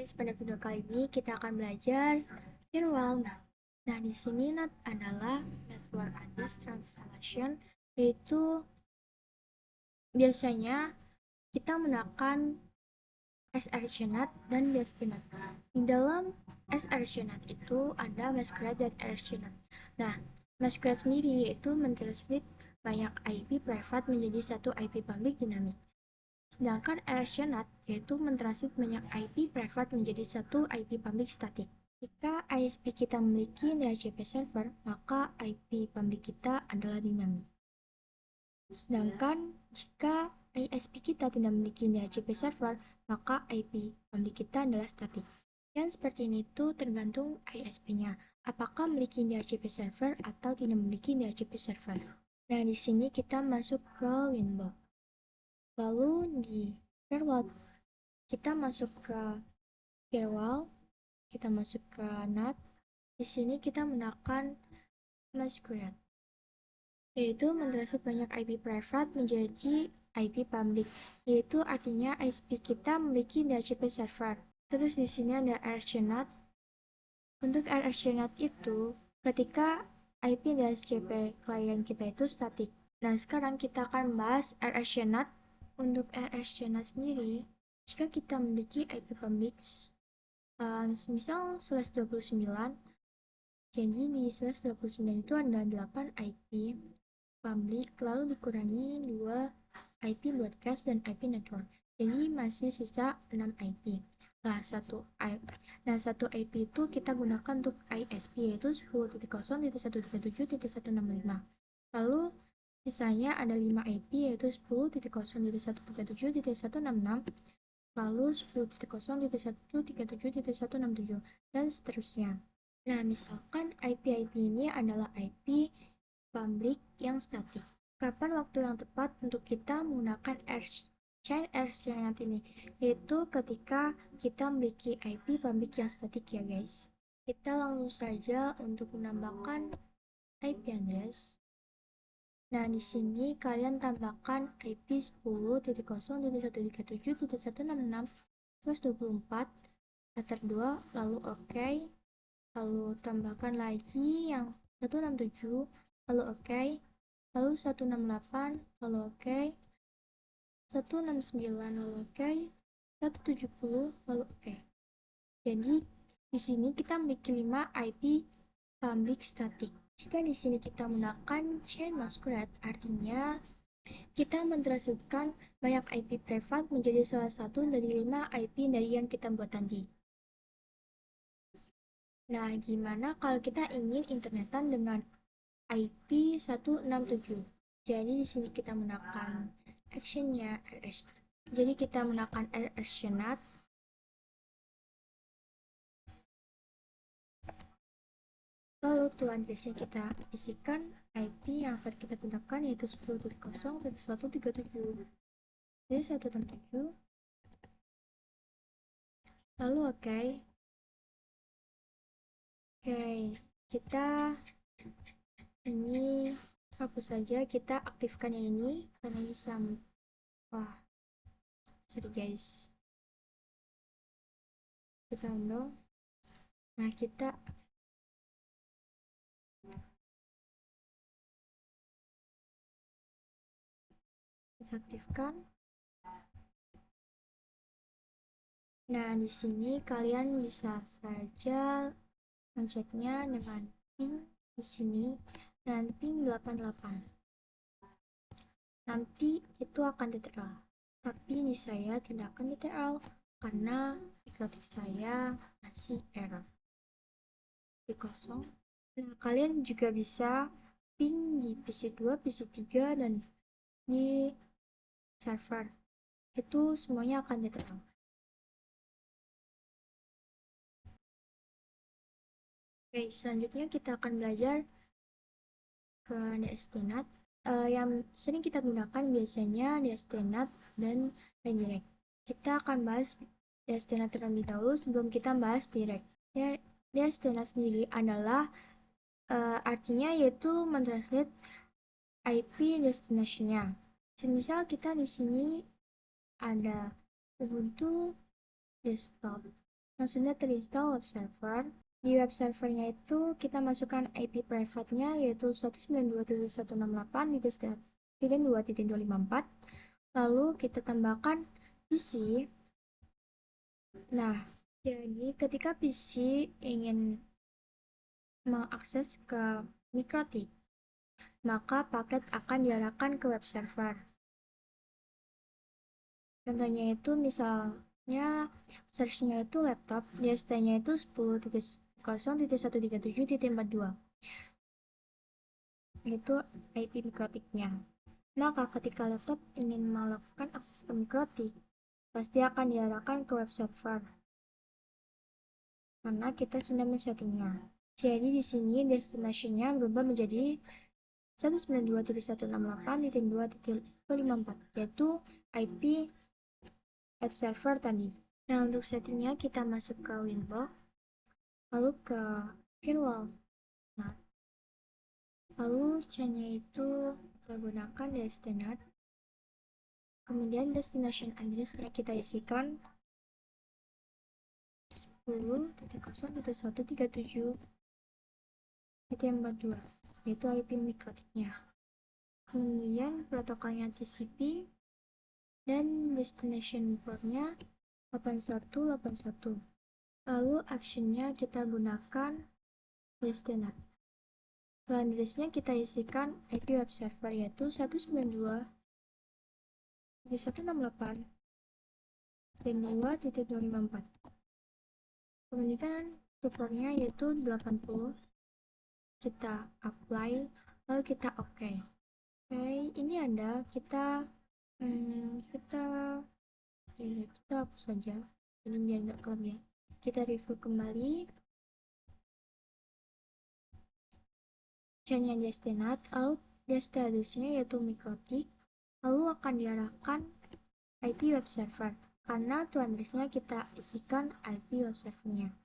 guys, pada video kali ini kita akan belajar firewall. Nah, di sini NAT adalah Network Address Translation, yaitu biasanya kita menekan src-NAT dan DST-NAT. Di dalam src-NAT itu ada masquerade dan rc-NAT. Nah, masquerade sendiri yaitu mentranslate banyak IP private menjadi satu IP public dinamik. Sedangkan rc-NAT yaitu mentransit banyak IP private menjadi satu IP public static. Jika ISP kita memiliki DHCP server, maka IP public kita adalah dinamik. Sedangkan jika ISP kita tidak memiliki DHCP server, maka IP public kita adalah static. Dan seperti ini itu tergantung ISP-nya, apakah memiliki DHCP server atau tidak memiliki DHCP server. Nah, di sini kita masuk ke Winbox. Lalu di firewall, kita masuk ke firewall, kita masuk ke NAT. Di sini kita menekan masquerade, yaitu mentranslate banyak IP private menjadi IP public, yaitu artinya ISP kita memiliki DHCP server. Terus di sini ada rc-NAT. Untuk rc-NAT itu ketika IP DHCP klien kita itu static. Nah, sekarang kita akan bahas rc-NAT. Untuk rc-NAT sendiri, jika kita memiliki IP public, misal /29, jadi di /29 itu ada 8 IP public, lalu dikurangi 2 IP broadcast dan IP network. Jadi masih sisa 6 IP. Satu IP itu kita gunakan untuk ISP, yaitu 10.0.137.165. Lalu sisanya ada 5 IP, yaitu 10.0.137.166, lalu 10.0.137.167, dan seterusnya. Nah, misalkan IP-IP ini adalah IP public yang static. Kapan waktu yang tepat untuk kita menggunakan chain rc-NAT ini? Yaitu ketika kita memiliki IP public yang static ya guys. Kita langsung saja untuk menambahkan IP address. Nah, di sini kalian tambahkan IP 10.137.166/24 meter 2, lalu OK, lalu tambahkan lagi yang 167, lalu OK, lalu 168, lalu OK, 169, lalu OK, 170, lalu OK. Jadi di sini kita memiliki 5 IP public static. Jika di sini kita menekan chain masquerade, artinya kita mentranslitkan banyak IP private menjadi salah satu dari 5 IP dari yang kita buat tadi. Nah, gimana kalau kita ingin internetan dengan IP 167? Jadi di sini kita menekan actionnya RS. Jadi kita menekan rc-NAT. Lalu tuan addressnya kita isikan IP yang akan kita gunakan, yaitu 10.0.137. Jadi 167. Lalu OK. Kita ini hapus saja, kita aktifkan yang ini karena ini sorry guys, kita undo. Nah, kita aktifkan. Nah, di sini kalian bisa saja menceknya dengan ping di sini dan ping 88. Nanti itu akan TTL. Tapi ini saya tidak akan TTL karena grafik saya masih error di kosong. Nah, kalian juga bisa ping di PC2, PC3, dan di server. Itu semuanya akan TTL. Oke, selanjutnya kita akan belajar ke DST-NAT. Yang sering kita gunakan biasanya DST-NAT dan redirect. Kita akan bahas DST-NAT terlebih dahulu sebelum kita bahas direct. Ya, DST-NAT sendiri adalah artinya yaitu mentranslate IP destination-nya. Misal kita di sini ada Ubuntu desktop. yang sudah terinstall web server. Di web servernya itu kita masukkan IP private-nya yaitu 192.168.2.254. Lalu kita tambahkan PC. Nah, jadi ketika PC ingin mengakses ke MikroTik, maka paket akan diarahkan ke web server. Contohnya itu misalnya search-nya itu laptop, DST-nya itu 10.0.137.42. Itu IP MikroTik-nya. Maka ketika laptop ingin melakukan akses ke MikroTik, pasti akan diarahkan ke web server. Karena kita sudah men-settingnya. Jadi di sini destination-nya berubah menjadi 192.168.2.54, yaitu IP web server tadi. Nah, untuk settingnya kita masuk ke Winbox, lalu ke firewall. Nah, lalu C-nya itu kita gunakan destinat. Kemudian destination address-nya kita isikan 10.0.137.42, yaitu IP MikroTik-nya. Kemudian protokolnya TCP dan destination port-nya 8181. Lalu action-nya kita gunakan destinat. Dan address-nya kita isikan IP web server yaitu 192.168.2.254. Kemudian supportnya yaitu 80. Kita apply, lalu kita OK. Ini ada kita hapus saja ini biar nggak kelam ya. Kita review kembali chainnya destinat, lalu destinasinya yaitu MikroTik, lalu akan diarahkan IP web server karena tuan address-nya kita isikan IP web servernya.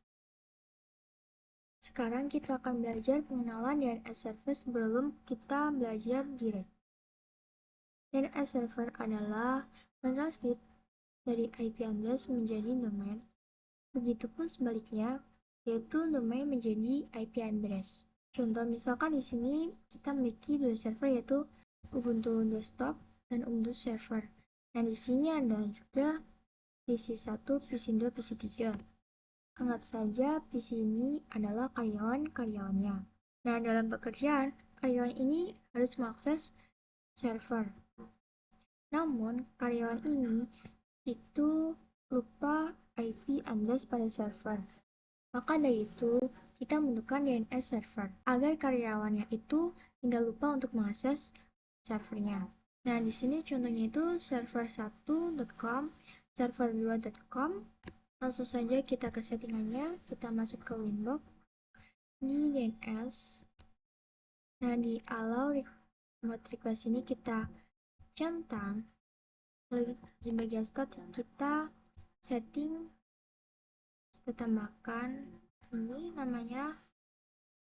Sekarang kita akan belajar pengenalan DNS server sebelum kita belajar direct. DNS server adalah mentranslate dari IP address menjadi domain. Begitupun sebaliknya, yaitu domain menjadi IP address. Contoh misalkan di sini kita memiliki dua server yaitu Ubuntu Desktop dan Ubuntu Server. Nah, di sini ada juga PC1, PC2, PC3. Anggap saja PC ini adalah karyawan-karyawannya. Nah, dalam pekerjaan, karyawan ini harus mengakses server. Namun, karyawan ini itu lupa IP address pada server. Maka dari itu, kita membutuhkan DNS server agar karyawannya itu tidak lupa untuk mengakses servernya. Nah, di sini contohnya itu server1.com, server2.com. Langsung saja kita ke settingannya, kita masuk ke Winbox, di DNS. Nah, di allow remote request ini kita centang, lalu di bagian static kita setting, kita tambahkan ini namanya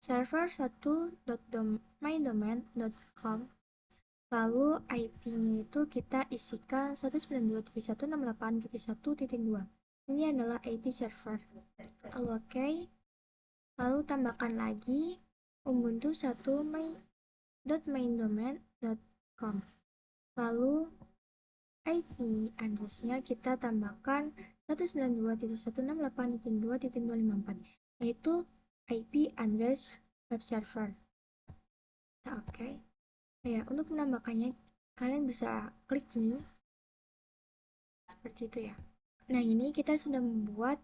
server1.mydomain.com. Lalu IP-nya itu kita isikan 192.168.1.2. Ini adalah IP server. Lalu oke. Lalu tambahkan lagi ubuntu 1.my.maindomain.com. Lalu IP address-nya kita tambahkan 192.168.2.254, yaitu IP address web server. Nah, oke. Ya, untuk menambahkannya kalian bisa klik ini seperti itu ya. Nah, ini kita sudah membuat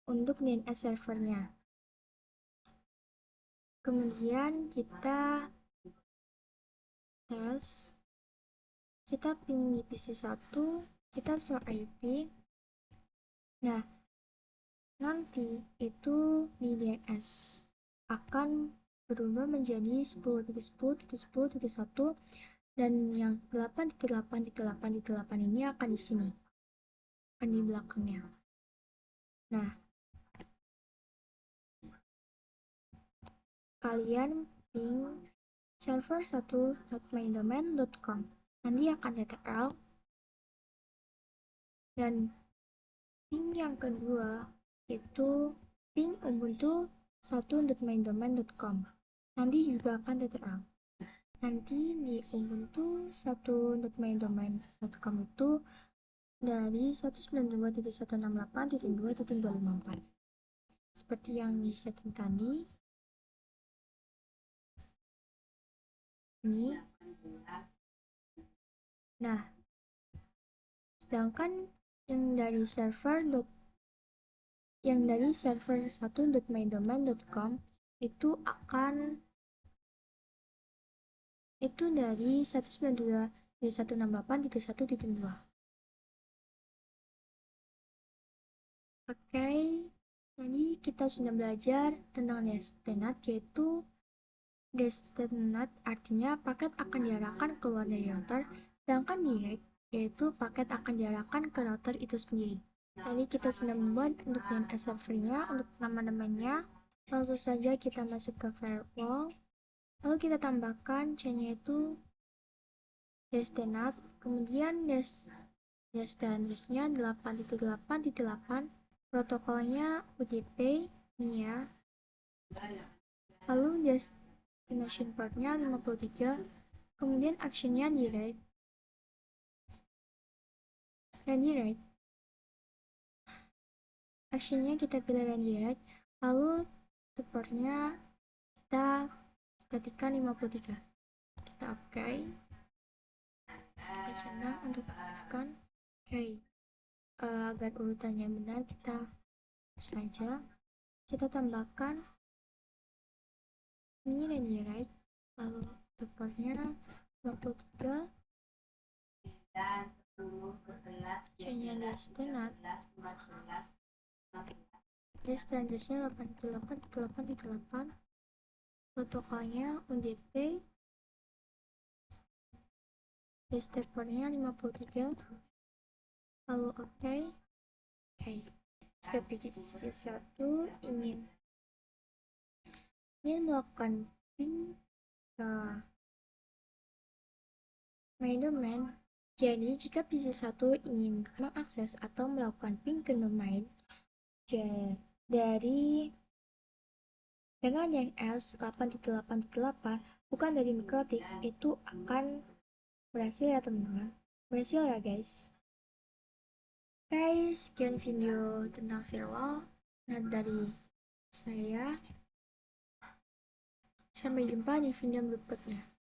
untuk DNS servernya. Kemudian kita tes, kita ping di PC1, kita show IP. Nah, nanti itu di DNS akan berubah menjadi 10.10.10.1 dan yang 8.8.8.8 ini akan di sini, akan di belakangnya. Nah, kalian ping server1.mydomain.com, nanti akan TTL, dan ping yang kedua itu ping ubuntu 1.maindomain.com. Nanti juga akan tertera. Nanti di ubuntu 1.maindomain.com itu dari 192.168.2.254. Seperti yang disetting tadi. Ini. Nah, sedangkan yang dari server 1.maindomain.com itu dari 192.168.1.2. Oke, tadi kita sudah belajar tentang destinat, yaitu destinat artinya paket akan diarahkan keluar dari router, sedangkan direct yaitu paket akan diarahkan ke router itu sendiri. Tadi kita sudah membuat untuk DNS servernya, untuk nama-namanya. Langsung saja kita masuk ke firewall, lalu kita tambahkan C-nya itu destinat, kemudian destinatnya 8.8.8, protokolnya UDP, NIA, lalu destination portnya 53, kemudian actionnya direct, dan direct. Actionnya kita pilih dan direct, lalu supportnya kita ketikkan 53. Kita oke. Kita centang untuk aktifkan. Oke. Agar urutannya benar kita saja. Kita tambahkan ini dan direct, lalu supportnya 53, C-nya destinat, destinatnya 88.8.8, protokolnya UDP, destinatnya 53, lalu oke. Jika PC1 ingin melakukan ping ke main domain, jadi jika PC1 ingin mengakses atau melakukan ping ke domain dari dengan DNS 8.8.8 bukan dari MikroTik, itu akan berhasil ya teman-teman. Berhasil ya guys. Oke, sekian video tentang firewall dari saya. Sampai jumpa di video berikutnya.